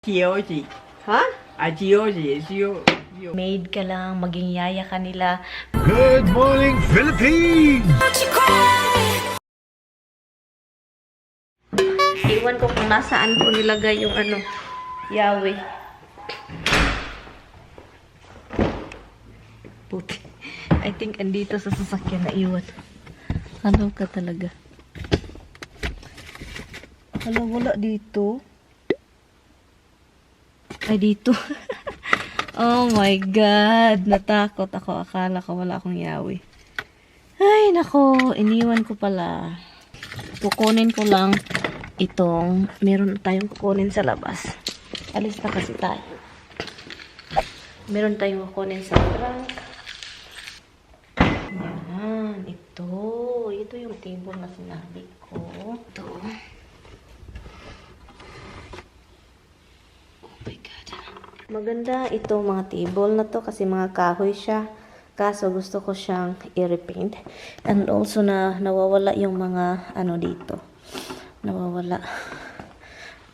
Gioji. Ha? Gioji. Maid ka lang, maging yaya ka nila. Good morning, Philippines! Iwan ko kung nasaan ko nilagay yung ano, Yahweh. Puti. I think andito sa sasakyan na iwan. Ano ka talaga? Hala, wala dito. Ay, dito. Oh my God. Natakot ako. Akala ko wala akong Yahweh. Ay, nako. Iniwan ko pala. Kukunin ko lang itong meron tayong kukunin sa labas. Alis na kasi tayo. Meron tayong kukunin sa trunk. Yan. Ito. Ito yung table na sinabi ko. Ito. Maganda ito mga table na to kasi mga kahoy siya. Kaso gusto ko siyang i-repaint. And also na nawawala yung mga ano dito. Nawawala.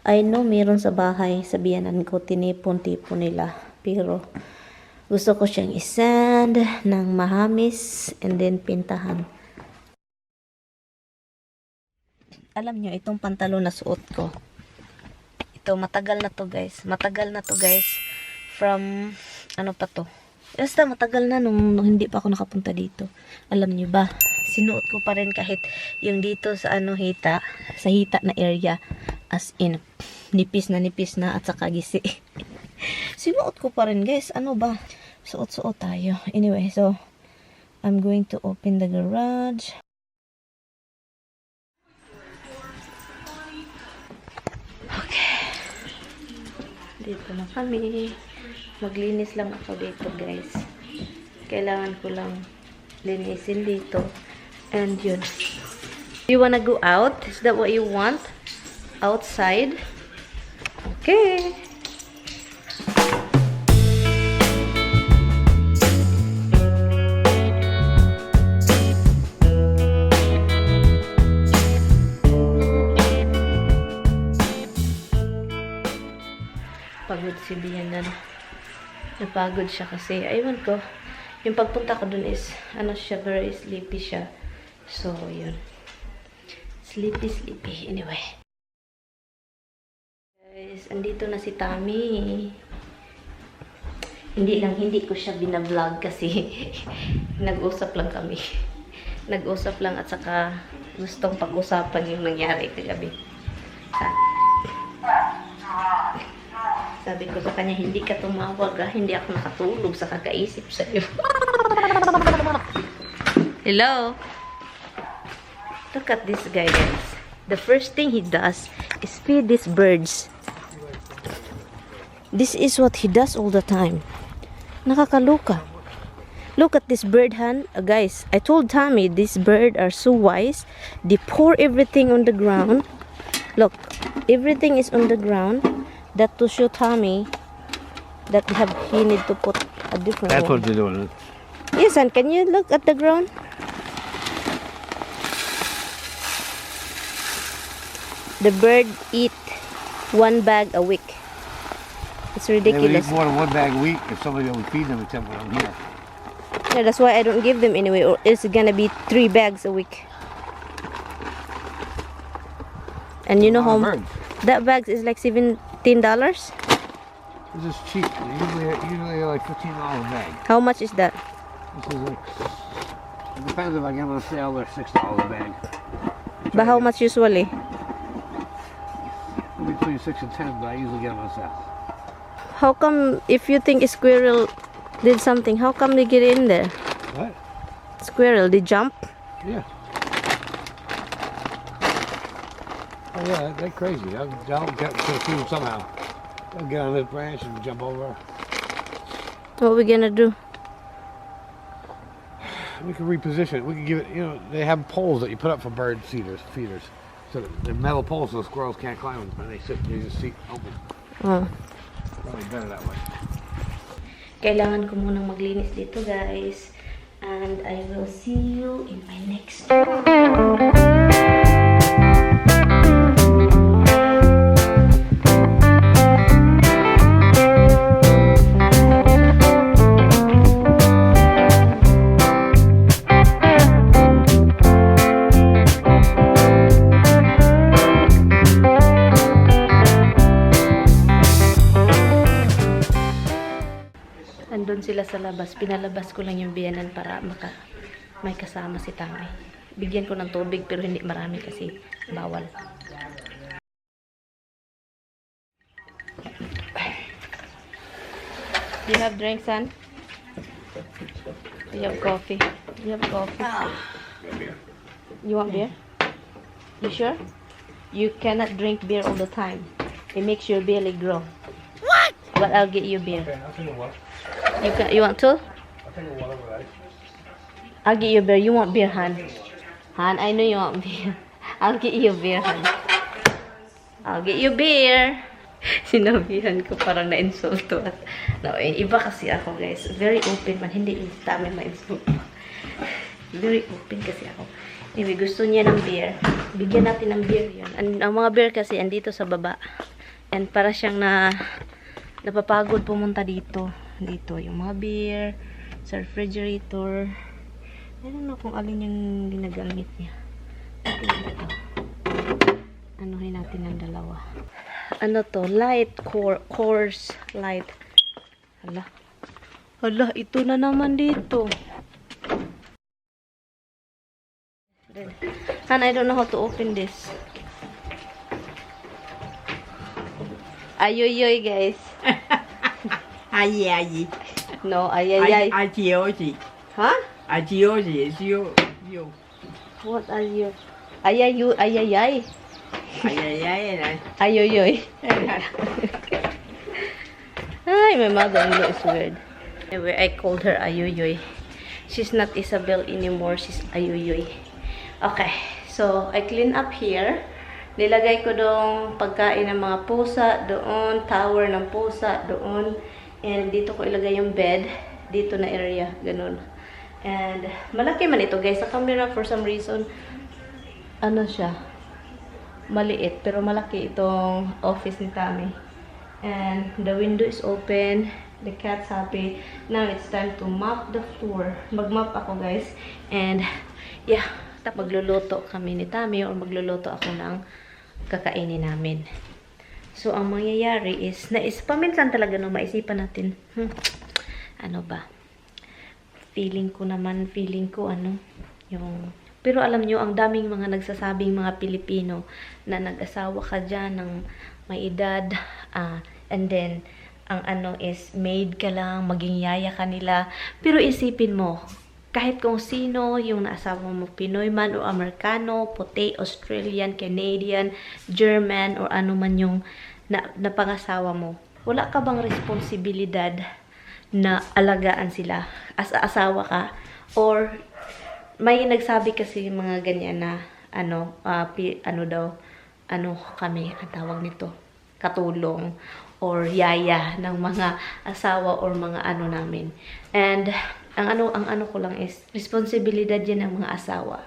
I know meron sa bahay, sabihanan ko tinipon-tipon nila. Pero gusto ko siyang isand ng mahamis and then pintahan. Alam nyo, itong pantalon na suot ko. Ito, matagal na to guys. Matagal na to guys. From, ano pa to? Basta matagal na nung hindi pa ako nakapunta dito. Alam niyo ba? Sinuot ko pa rin kahit yung dito sa ano hita. Sa hita na area. As in, nipis na at saka gisi. Sinuot ko pa rin guys. Ano ba? Suot-suot tayo. Anyway, so, I'm going to open the garage. Dito na kami. Maglinis lang ako dito, guys. Kailangan ko lang linisin dito. And yun. You wanna go out? Is that what you want? Outside? Okay. Pagod si Bianan. Napagod siya kasi, ayun ko, yung pagpunta ko dun is, ano siya, very sleepy siya. So, yun. Sleepy. Anyway. Guys, andito na si Tommy. Hindi ko siya binablog kasi nag-usap lang kami. Nag-usap lang at saka gustong pag-usapan yung nangyari kagabi. Sabi ko sa kanya, hindi ka tumawag ha? Hindi ako nakatulog sa kakaisip sa iyo. Hello? Look at this guy, guys. The first thing he does is feed these birds. This is what he does all the time. Nakakaluka. Look at this bird, Han. Guys, I told Tommy, these birds are so wise. They pour everything on the ground. Look, everything is on the ground. That to show Tommy that he need to put a different That's one. what they're doing. Yes, and can you look at the ground? The bird eat 1 bag a week. It's They would ridiculous. eat more than 1 bag a week if somebody would feed them except when I'm here. Yeah, that's why I don't give them anyway, or it's gonna be 3 bags a week. And you know A lot how of birds. that bag is like $17. This is cheap. Usually like $15 a bag. How much is that? This is like, it depends if I get them on sale, they're $6 a bag. But how much usually? Between 6 and 10, but I usually get them on sale. How come if you think a squirrel did something, how come they get in there? What? Squirrel, they jump? Yeah. Oh yeah, they're crazy. I'll get to feed them somehow. They'll get on this branch and jump over. What are we gonna do? We can reposition it. We can give it, they have poles that you put up for bird feeders. So they're metal poles so the squirrels can't climb them and they just sit open. Oh. Probably better that way. Kailangan ko munang maglinis dito, guys. And I will see you in my next video. nandun sila sa labas, pinalabas ko lang yung biyanan para may kasama si Tami. Bigyan ko ng tubig pero hindi marami kasi bawal. Do you have drink, son? Do you have coffee? Do you have coffee? You want beer? You sure? You cannot drink beer all the time. It makes your belly grow. What? But I'll get you beer. Okay, I'll take a what? You want to? I'll take a water with ice. I'll get you beer. You want beer, Han? Han, I know you want beer. I'll get you beer, Han. I'll get you beer. Sinabihan ko parang na-insulto. No, iba kasi ako, guys. Very open man. Hindi Tami ma-insulto. Very open kasi ako. Anyway, gusto niya ng beer. Bigyan natin ng beer yun. Ang mga beer kasi andito sa baba. And para siyang napapagod pumunta dito. Dito yung mga beer sa refrigerator. I don't know kung alin yung ginagamit niya. Ito. Anuhin natin ng dalawa. Ano to? Light course light. Hala. Hala, ito na naman dito. Han, I don't know how to open this. Ayoyoy, guys. Ayi. No, ayayay. Aji. Huh? Aji is you. What are you? Ayayay. Ayayay. Ayoyoy. Ay, my mother-in-law is weird. Anyway, I called her Ayoyoy. She's not Isabel anymore. She's Ayoyoy. Okay, so I clean up here. Nilagay ko doon pagkain ng mga pusa, doon, tower ng pusa, doon. And dito ko ilagay yung bed, dito na area, ganun. And malaki man ito, guys. Sa camera, for some reason, ano siya, maliit, pero malaki itong office ni Tami. And the window is open. The cat's happy. Now it's time to mop the floor. Mag-mop ako, guys. And yeah, magluluto kami ni Tami or magluluto ako ng kakainin namin. So, ang mangyayari is, paminsan talaga nung maisipan natin, ano ba? Feeling ko, pero alam nyo, ang daming mga nagsasabing mga Pilipino na nag-asawa ka dyan ng may edad, and then, ang ano is, maid ka lang, maging yaya ka nila. Pero isipin mo, kahit kung sino yung naasawa mo, Pinoy man o Amerikano, puti, Australian, Canadian, German, or ano man yung napangasawa mo, wala ka bang responsibilidad na alagaan sila as asawa ka? Or may nagsabi kasi mga ganyan na kami ang tawag nito, katulong or yaya ng mga asawa or mga ano namin. And ang ano ko lang is responsibilidad yan ng mga asawa.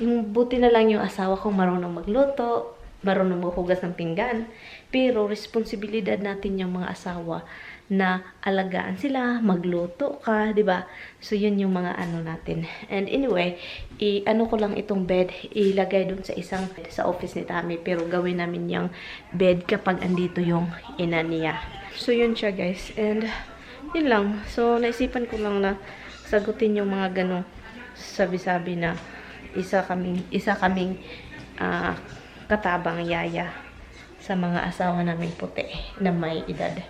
Yung buti na lang yung asawa kung marunong magluto, marunong maghugas ng pinggan, pero responsibilidad natin yung mga asawa na alagaan sila, magluto ka, 'di ba? So yun yung mga ano natin. And anyway, ano ko lang itong bed, ilagay dun sa office ni Tami, pero gawin namin yung bed kapag andito yung ina niya. So yun siya, guys. And yun lang. So naisipan ko lang na sagutin yung mga ganong sabi-sabi na isa kaming katabang yaya sa mga asawa namin puti na may edad.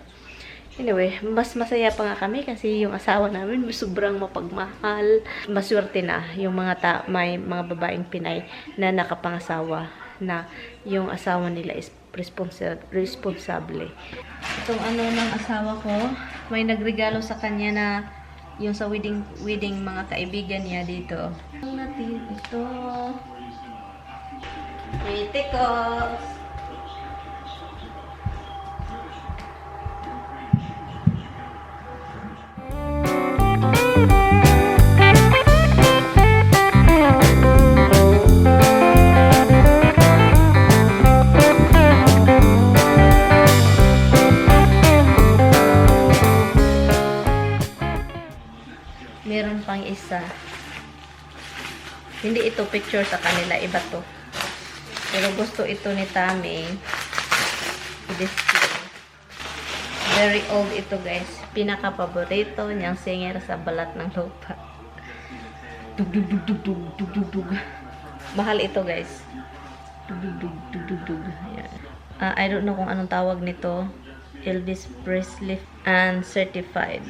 Anyway, mas masaya pa nga kami kasi yung asawa namin sobrang mapagmahal. Maswerte na yung may mga babaeng Pinay na nakapangasawa na yung asawa nila is responsable. Itong ano ng asawa ko, may nagregalo sa kanya na yung sa wedding mga kaibigan niya dito. Ang natin ito. Kritikos! Meron pang isa. Hindi ito picture sa kanila, iba to. Pero gusto ito ni Tami i-display. Very old ito guys. Pinaka-paborito niyang singer sa balat ng lupa. Dug dug dug dug dug dug dug dug. Mahal ito guys. Dug dug dug dug dug dug. Ayan. I don't know kung anong tawag nito. Elvis Presley and certified.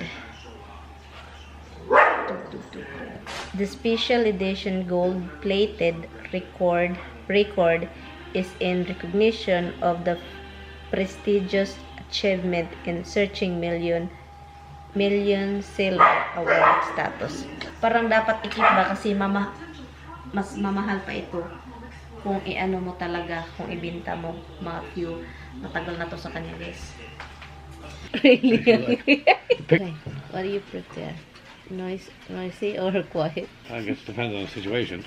Dug dug dug. The special edition gold-plated record is in recognition of the prestigious achievement in searching million silver award status. Parang dapat i-keep ba kasi mas mamahal pa ito kung i-ano mo talaga, kung ibenta mo mga few. Matagal na to sa kanya guys. Really? Okay. What do you prefer? Noisy or quiet? I guess it depends on the situation.